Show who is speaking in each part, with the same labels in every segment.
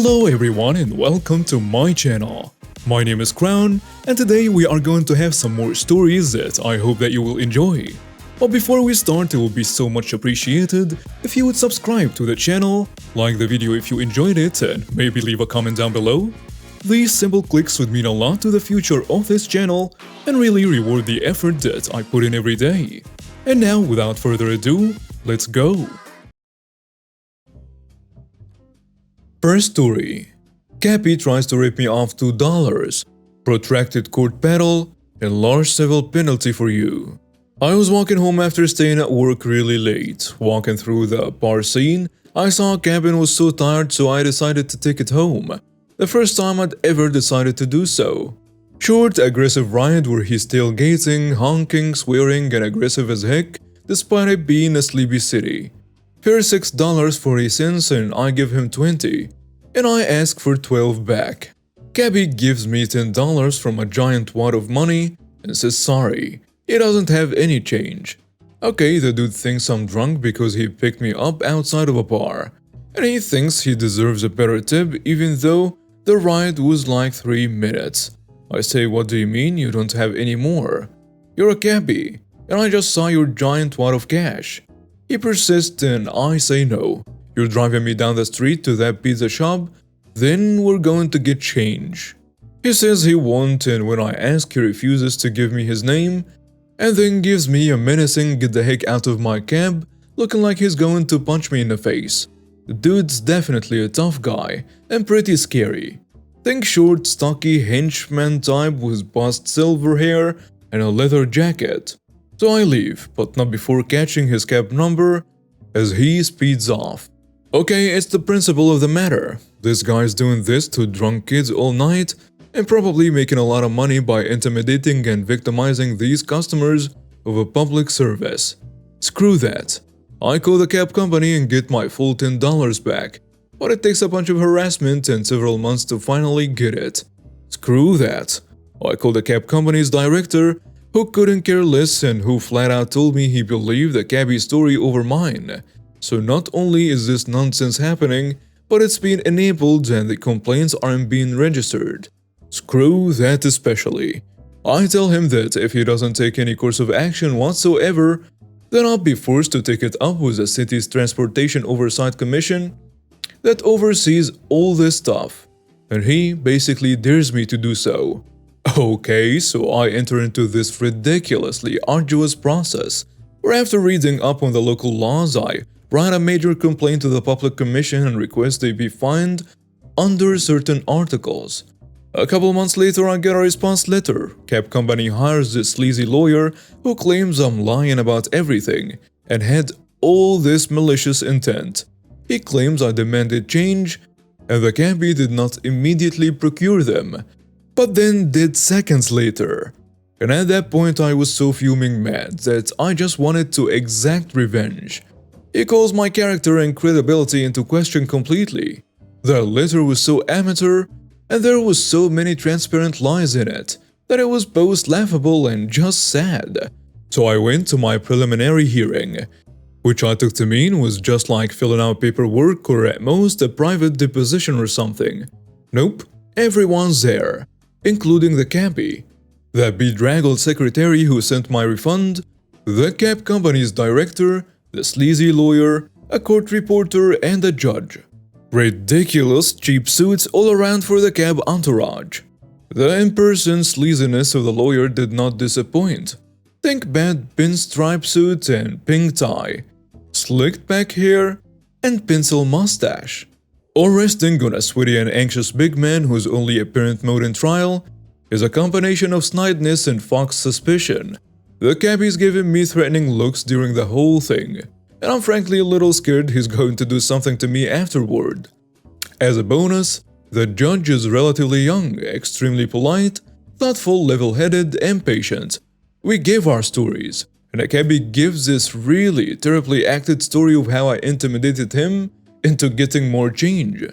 Speaker 1: Hello everyone and welcome to my channel. My name is Crown and today we are going to have some more stories that I hope that you will enjoy. But before we start, it will be so much appreciated if you would subscribe to the channel, like the video if you enjoyed it, and maybe leave a comment down below. These simple clicks would mean a lot to the future of this channel and really reward the effort that I put in every day. And now, without further ado, let's go! First story. Cappy tries to rip me off $2. Protracted court battle and large civil penalty for you. I was walking home after staying at work really late. Walking through the bar scene, I saw a cab and was so tired, so I decided to take it home. The first time I'd ever decided to do so. Short, aggressive ride where he's tailgating, honking, swearing, and aggressive as heck, despite it being a sleepy city. Fare $6.40 and I give him 20, and I ask for 12 back. Cabby gives me $10 from a giant wad of money and says sorry, he doesn't have any change. Okay, the dude thinks I'm drunk because he picked me up outside of a bar, and he thinks he deserves a better tip even though the ride was like 3 minutes. I say, what do you mean you don't have any more? You're a cabbie, and I just saw your giant wad of cash. He persists and I say no. You're driving me down the street to that pizza shop, then we're going to get change. He says he won't, and when I ask, he refuses to give me his name, and then gives me a menacing get the heck out of my cab, looking like he's going to punch me in the face. The dude's definitely a tough guy, and pretty scary. Think short, stocky henchman type with bust silver hair and a leather jacket. So I leave, but not before catching his cab number as he speeds off. Okay, it's the principle of the matter. This guy's doing this to drunk kids all night and probably making a lot of money by intimidating and victimizing these customers of a public service. Screw that. I call the cab company and get my full $10 back, but it takes a bunch of harassment and several months to finally get it. Screw that. I call the cab company's director, who couldn't care less and who flat out told me he believed the cabbie story over mine. So not only is this nonsense happening, but it's being enabled and the complaints aren't being registered. Screw that especially. I tell him that if he doesn't take any course of action whatsoever, then I'll be forced to take it up with the city's Transportation Oversight Commission that oversees all this stuff, and he basically dares me to do so. Okay, so I enter into this ridiculously arduous process, where after reading up on the local laws, I write a major complaint to the Public Commission and request they be fined under certain articles. A couple months later, I get a response letter. Cab company hires this sleazy lawyer who claims I'm lying about everything and had all this malicious intent. He claims I demanded change and the cabbie did not immediately procure them, but then did seconds later. And at that point I was so fuming mad that I just wanted to exact revenge. He calls my character and credibility into question completely. The letter was so amateur and there was so many transparent lies in it that it was both laughable and just sad. So I went to my preliminary hearing, which I took to mean was just like filling out paperwork or at most a private deposition or something. Nope, everyone's there, including the cabbie, the bedraggled secretary who sent my refund, the cab company's director, the sleazy lawyer, a court reporter, and a judge. Ridiculous cheap suits all around for the cab entourage. The in-person sleaziness of the lawyer did not disappoint. Think bad pinstripe suit and pink tie, slicked back hair, and pencil mustache. All resting on a sweaty and anxious big man whose only apparent mode in trial is a combination of snideness and fox suspicion. The cabbie's giving me threatening looks during the whole thing, and I'm frankly a little scared he's going to do something to me afterward. As a bonus, the judge is relatively young, extremely polite, thoughtful, level-headed, and patient. We gave our stories, and the cabbie gives this really terribly acted story of how I intimidated him into getting more change,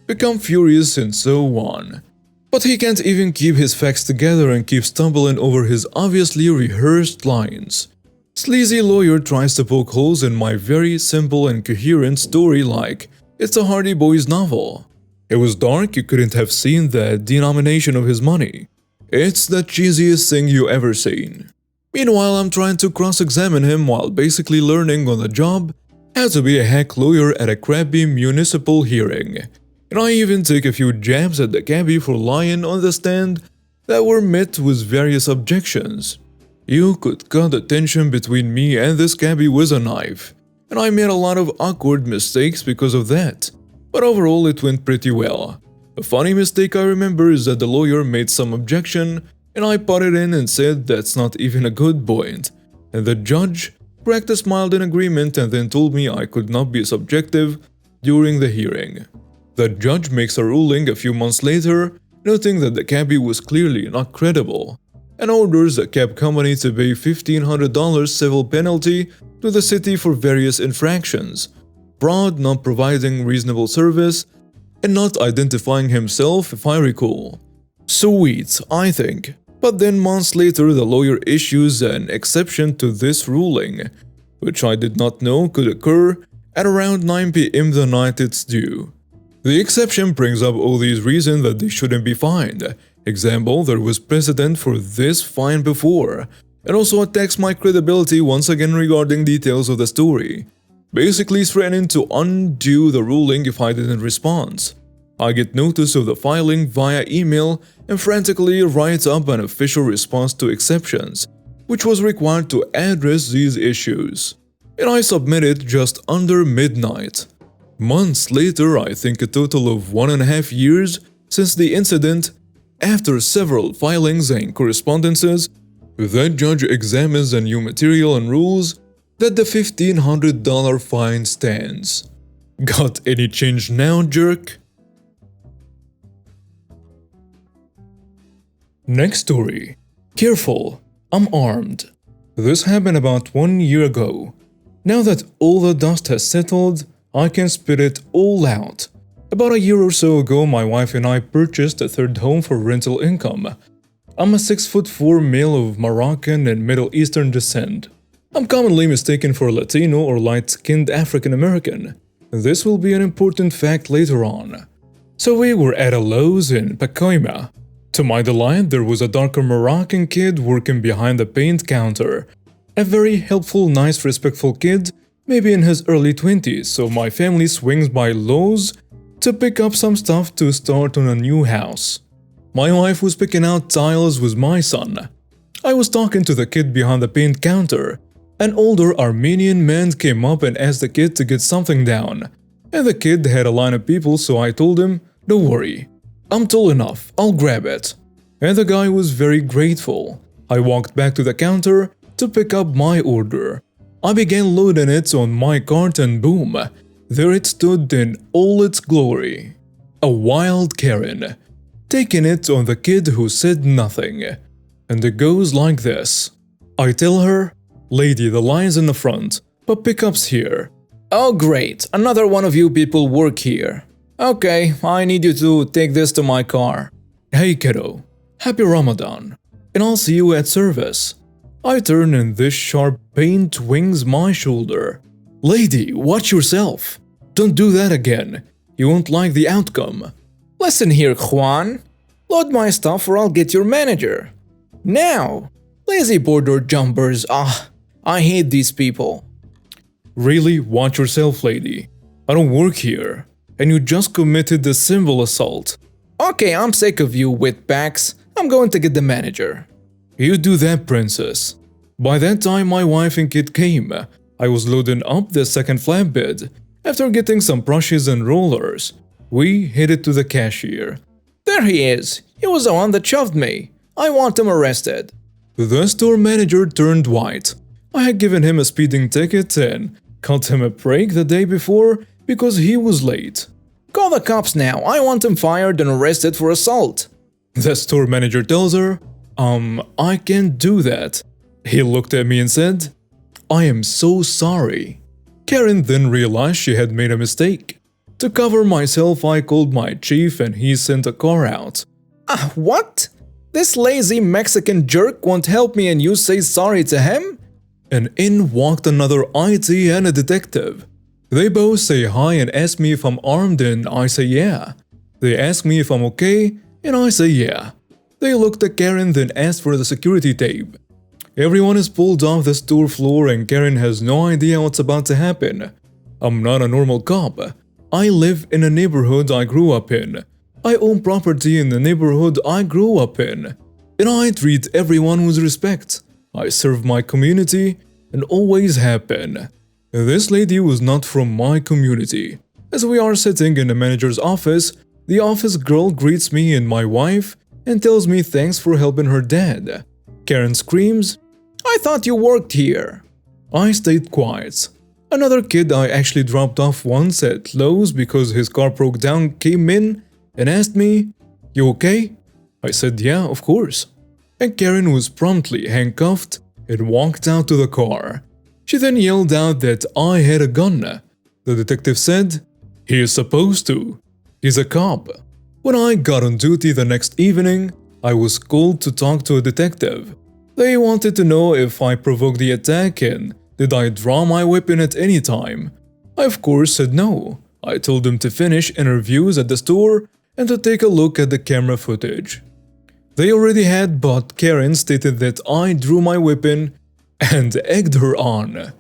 Speaker 1: become furious, and so on. But he can't even keep his facts together and keeps stumbling over his obviously rehearsed lines. Sleazy lawyer tries to poke holes in my very simple and coherent story like it's a Hardy Boys novel. It was dark, you couldn't have seen the denomination of his money. It's the cheesiest thing you ever seen. Meanwhile, I'm trying to cross-examine him while basically learning on the job how to be a hack lawyer at a crappy municipal hearing. And I even take a few jabs at the cabbie for lying on the stand that were met with various objections. You could cut the tension between me and this cabbie with a knife, and I made a lot of awkward mistakes because of that. But overall, it went pretty well. A funny mistake I remember is that the lawyer made some objection, and I put in and said that's not even a good point. And the judge cracked a smile in agreement and then told me I could not be subjective during the hearing. The judge makes a ruling a few months later, noting that the cabbie was clearly not credible, and orders the cab company to pay $1,500 civil penalty to the city for various infractions: fraud, not providing reasonable service, and not identifying himself, if I recall. Sweet, I think. But then months later, the lawyer issues an exception to this ruling, which I did not know could occur at around 9 p.m. the night it's due. The exception brings up all these reasons that they shouldn't be fined. Example, there was precedent for this fine before, and also attacks my credibility once again regarding details of the story, basically threatening to undo the ruling if I didn't respond. I get notice of the filing via email and frantically write up an official response to exceptions, which was required to address these issues. And I submitted just under midnight. Months later, I think a total of 1.5 years since the incident, after several filings and correspondences, that judge examines the new material and rules that the $1,500 fine stands. Got any change now, jerk? Next story. Careful, I'm armed. This happened about 1 year ago. Now that all the dust has settled, I can spit it all out. About a year or so ago, my wife and I purchased a third home for rental income. I'm a 6'4" male of Moroccan and Middle Eastern descent. I'm commonly mistaken for Latino or light-skinned African American. This will be an important fact later on. So we were at a Lowe's in Pacoima. To my delight, there was a darker Moroccan kid working behind the paint counter. A very helpful, nice, respectful kid, maybe in his early 20s, so my family swings by Lowe's to pick up some stuff to start on a new house. My wife was picking out tiles with my son. I was talking to the kid behind the paint counter. An older Armenian man came up and asked the kid to get something down. And the kid had a line of people, so I told him, "Don't worry, I'm tall enough, I'll grab it." And the guy was very grateful. I walked back to the counter to pick up my order. I began loading it on my cart and boom, there it stood in all its glory. A wild Karen, taking it on the kid who said nothing. And it goes like this. I tell her, "Lady, the line's in the front, but pickup's here." "Oh great, another one of you people work here. Okay, I need you to take this to my car." "Hey kiddo, happy Ramadan, and I'll see you at service." I turn and this sharp pain twings my shoulder. "Lady, watch yourself. Don't do that again. You won't like the outcome." "Listen here, Juan. Load my stuff or I'll get your manager. Now. Lazy border jumpers, I hate these people." "Really, watch yourself, lady. I don't work here, and you just committed the symbol assault." "Okay, I'm sick of you wetbacks. I'm going to get the manager." "You do that, princess." By that time, my wife and kid came. I was loading up the second flatbed. After getting some brushes and rollers, we headed to the cashier. "There he is. He was the one that shoved me. I want him arrested." The store manager turned white. I had given him a speeding ticket and cut him a break the day before because he was late. "Call the cops now. I want him fired and arrested for assault." The store manager tells her, I can't do that." He looked at me and said, "I am so sorry." Karen then realized she had made a mistake. To cover myself, I called my chief and he sent a car out. What? This lazy Mexican jerk won't help me and you say sorry to him? And in walked another IT and a detective. They both say hi and ask me if I'm armed and I say yeah. They ask me if I'm okay, and I say yeah. They looked at Karen, then asked for the security tape. Everyone is pulled off the store floor and Karen has no idea what's about to happen. I'm not a normal cop. I live in a neighborhood I grew up in. I own property in the neighborhood I grew up in. And I treat everyone with respect. I serve my community and always have been. This lady was not from my community. As we are sitting in the manager's office, the office girl greets me and my wife and tells me thanks for helping her dad. Karen screams, "I thought you worked here." I stayed quiet. Another kid I actually dropped off once at Lowe's because his car broke down came in and asked me, "You okay?" I said, "Yeah, of course." And Karen was promptly handcuffed and walked out to the car. She then yelled out that I had a gun. The detective said, "He is supposed to. He's a cop." When I got on duty the next evening, I was called to talk to a detective. They wanted to know if I provoked the attack and did I draw my weapon at any time. I of course said no. I told them to finish interviews at the store and to take a look at the camera footage. They already had, but Karen stated that I drew my weapon and egged her on.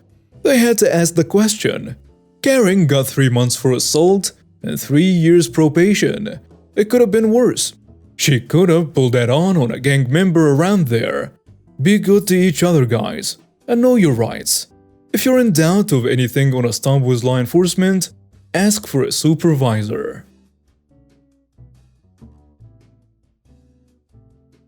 Speaker 1: They had to ask the question. Karen got 3 months for assault and 3 years probation. It could have been worse. She could have pulled that on a gang member around there. Be good to each other, guys, and know your rights. If you're in doubt of anything on a stop with law enforcement, ask for a supervisor.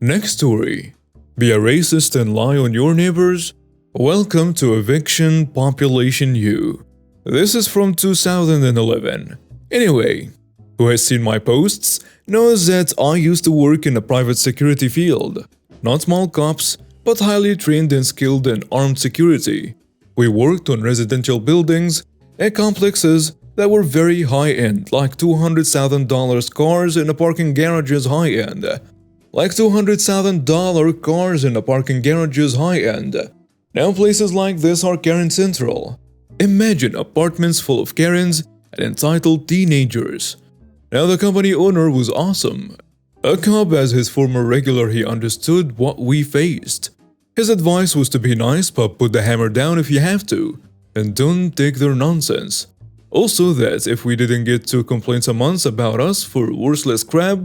Speaker 1: Next story. Be a racist and lie on your neighbors? Welcome to Eviction Population U. This is from 2011. Anyway, who has seen my posts knows that I used to work in a private security field. Not mall cops, but highly trained and skilled in armed security. We worked on residential buildings and complexes that were very high-end, like $200,000 cars in a parking garages high-end. Like $200,000 cars in a parking garages high-end. Now places like this are Karen Central. Imagine apartments full of Karens and entitled teenagers. Now the company owner was awesome. A cop as his former regular, he understood what we faced. His advice was to be nice but put the hammer down if you have to, and don't take their nonsense. Also that if we didn't get 2 complaints a month about us for worthless crap,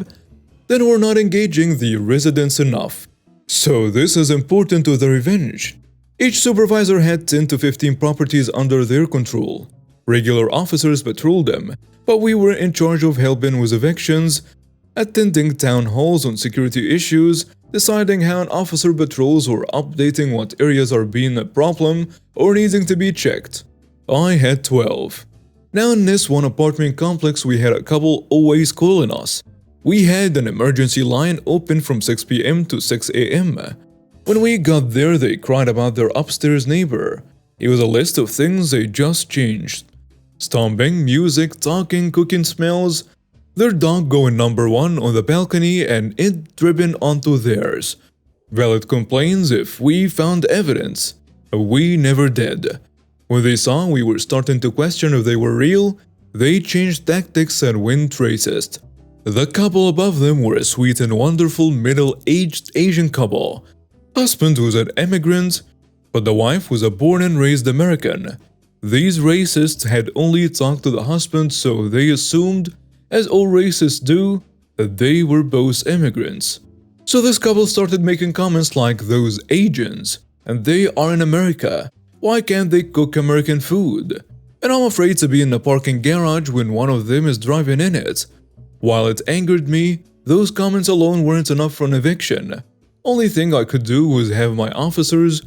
Speaker 1: then we're not engaging the residents enough. So this is important to the revenge. Each supervisor had 10 to 15 properties under their control. Regular officers patrolled them, but we were in charge of helping with evictions, attending town halls on security issues, deciding how an officer patrols or updating what areas are being a problem or needing to be checked. I had 12. Now in this one apartment complex we had a couple always calling us. We had an emergency line open from 6 p.m. to 6 a.m. When we got there they cried about their upstairs neighbor. It was a list of things they just changed. Stomping, music, talking, cooking smells, their dog going number 1 on the balcony and it dripping onto theirs. Valid complaints if we found evidence. We never did. When they saw we were starting to question if they were real, they changed tactics and went racist. The couple above them were a sweet and wonderful middle-aged Asian couple. Husband was an immigrant, but the wife was a born and raised American. These racists had only talked to the husband, so they assumed, as all racists do, that they were both immigrants. So this couple started making comments like those Asians, and they are in America. Why can't they cook American food? And I'm afraid to be in a parking garage when one of them is driving in it. While it angered me, those comments alone weren't enough for an eviction. Only thing I could do was have my officers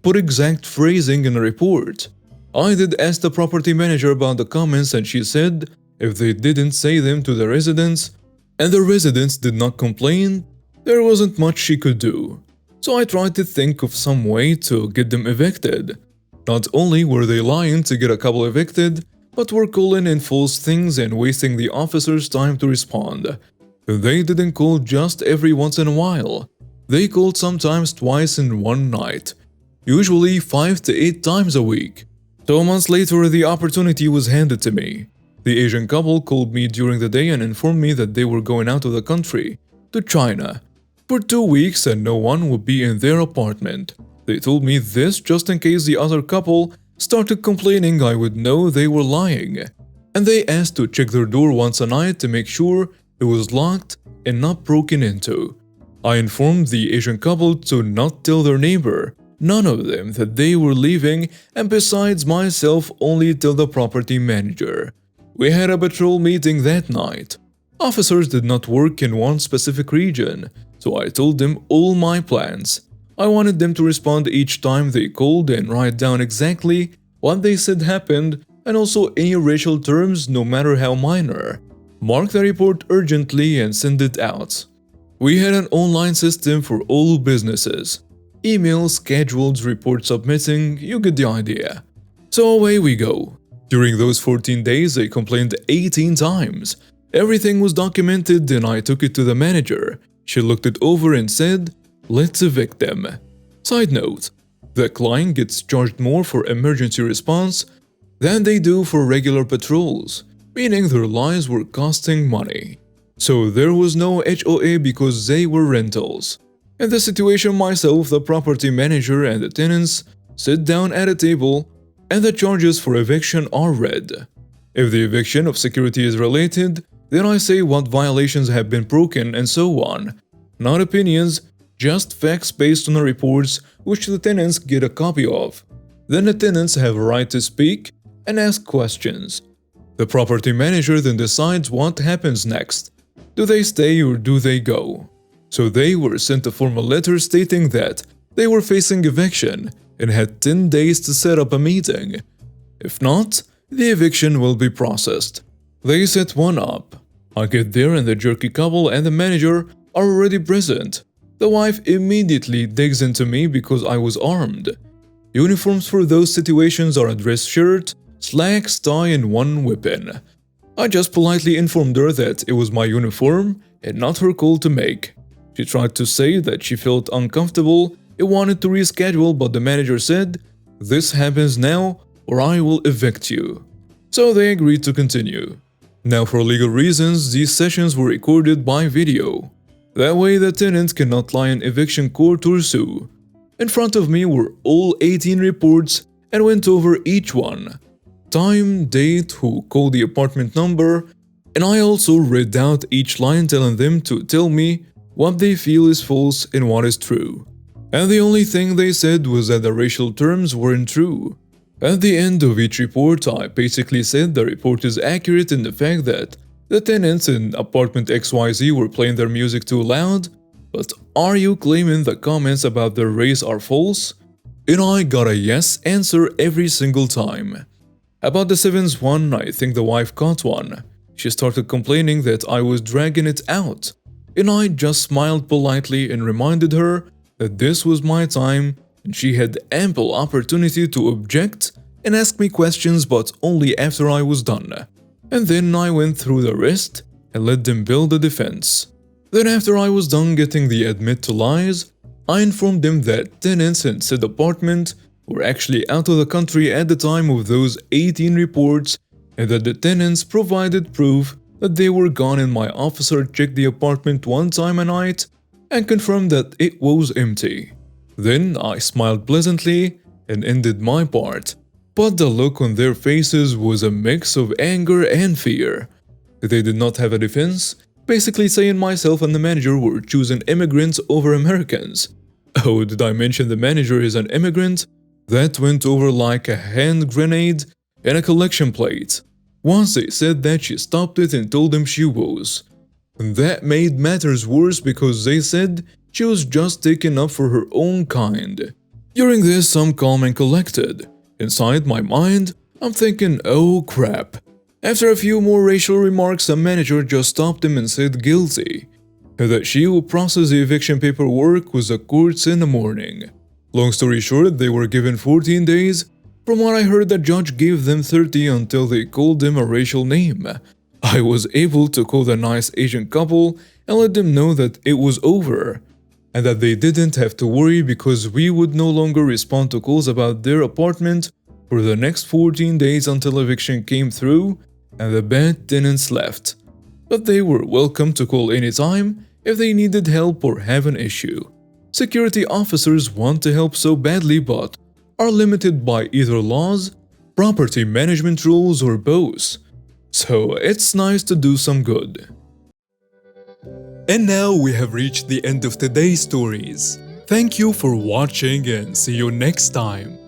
Speaker 1: put exact phrasing in a report. I did ask the property manager about the comments and she said if they didn't say them to the residents and the residents did not complain, there wasn't much she could do. So I tried to think of some way to get them evicted. Not only were they lying to get a couple evicted, but were calling in false things and wasting the officers' time to respond. They didn't call just every once in a while. They called sometimes twice in one night, usually 5 to 8 times a week. 2 months later, the opportunity was handed to me. The Asian couple called me during the day and informed me that they were going out of the country, to China, for 2 weeks and no one would be in their apartment. They told me this just in case the other couple started complaining I would know they were lying. And they asked to check their door once a night to make sure it was locked and not broken into. I informed the Asian couple to not tell their neighbor, none of them, that they were leaving, and besides myself only tell the property manager. We had a patrol meeting that night. Officers did not work in one specific region, so I told them all my plans. I wanted them to respond each time they called and write down exactly what they said happened and also any racial terms no matter how minor. Mark the report urgently and send it out. We had an online system for all businesses. Email, scheduled, report submitting, you get the idea. So away we go. During those 14 days, I complained 18 times. Everything was documented and I took it to the manager. She looked it over and said, "Let's evict them." Side note, the client gets charged more for emergency response than they do for regular patrols, meaning their lives were costing money. So there was no HOA because they were rentals. In the situation myself, the property manager and the tenants sit down at a table and the charges for eviction are read. If the eviction of security is related, then I say what violations have been broken and so on. Not opinions, just facts based on the reports which the tenants get a copy of. Then the tenants have a right to speak and ask questions. The property manager then decides what happens next. Do they stay or do they go? So they were sent a formal letter stating that they were facing eviction and had 10 days to set up a meeting. If not, the eviction will be processed. They set one up. I get there and the jerky couple and the manager are already present. The wife immediately digs into me because I was armed. Uniforms for those situations are a dress shirt, slacks, tie and one weapon. I just politely informed her that it was my uniform and not her call to make. She tried to say that she felt uncomfortable and wanted to reschedule, but the manager said, "This happens now or I will evict you." So they agreed to continue. Now for legal reasons, these sessions were recorded by video. That way the tenant cannot lie in eviction court or sue. In front of me were all 18 reports and went over each one. Time, date, who called the apartment number, and I also read out each line telling them to tell me what they feel is false and what is true. And the only thing they said was that the racial terms weren't true. At the end of each report, I basically said the report is accurate in the fact that the tenants in apartment XYZ were playing their music too loud, but are you claiming the comments about their race are false? And I got a yes answer every single time. About the seventh one, I think the wife caught one. She started complaining that I was dragging it out, and I just smiled politely and reminded her that this was my time and she had ample opportunity to object and ask me questions, but only after I was done. And then I went through the rest and let them build a defense. Then after I was done getting the admit to lies, I informed them that tenants in said apartment were actually out of the country at the time of those 18 reports and that the tenants provided proof that they were gone, and my officer checked the apartment one time a night and confirmed that it was empty. Then I smiled pleasantly and ended my part, but the look on their faces was a mix of anger and fear. They did not have a defense, basically saying myself and the manager were choosing immigrants over Americans. Oh, did I mention the manager is an immigrant? That went over like a hand grenade and a collection plate. Once they said that, she stopped it and told them she was. And that made matters worse because they said she was just taken up for her own kind. During this, I'm calm and collected. Inside my mind, I'm thinking, oh crap. After a few more racial remarks, the manager just stopped him and said guilty, and that she will process the eviction paperwork with the courts in the morning. Long story short, they were given 14 days. From what I heard, the judge gave them 30 until they called them a racial name. I was able to call the nice Asian couple and let them know that it was over, and that they didn't have to worry because we would no longer respond to calls about their apartment for the next 14 days until eviction came through, and the bad tenants left. But they were welcome to call anytime if they needed help or have an issue. Security officers want to help so badly but are limited by either laws, property management rules, or both. So it's nice to do some good. And now we have reached the end of today's stories. Thank you for watching and see you next time.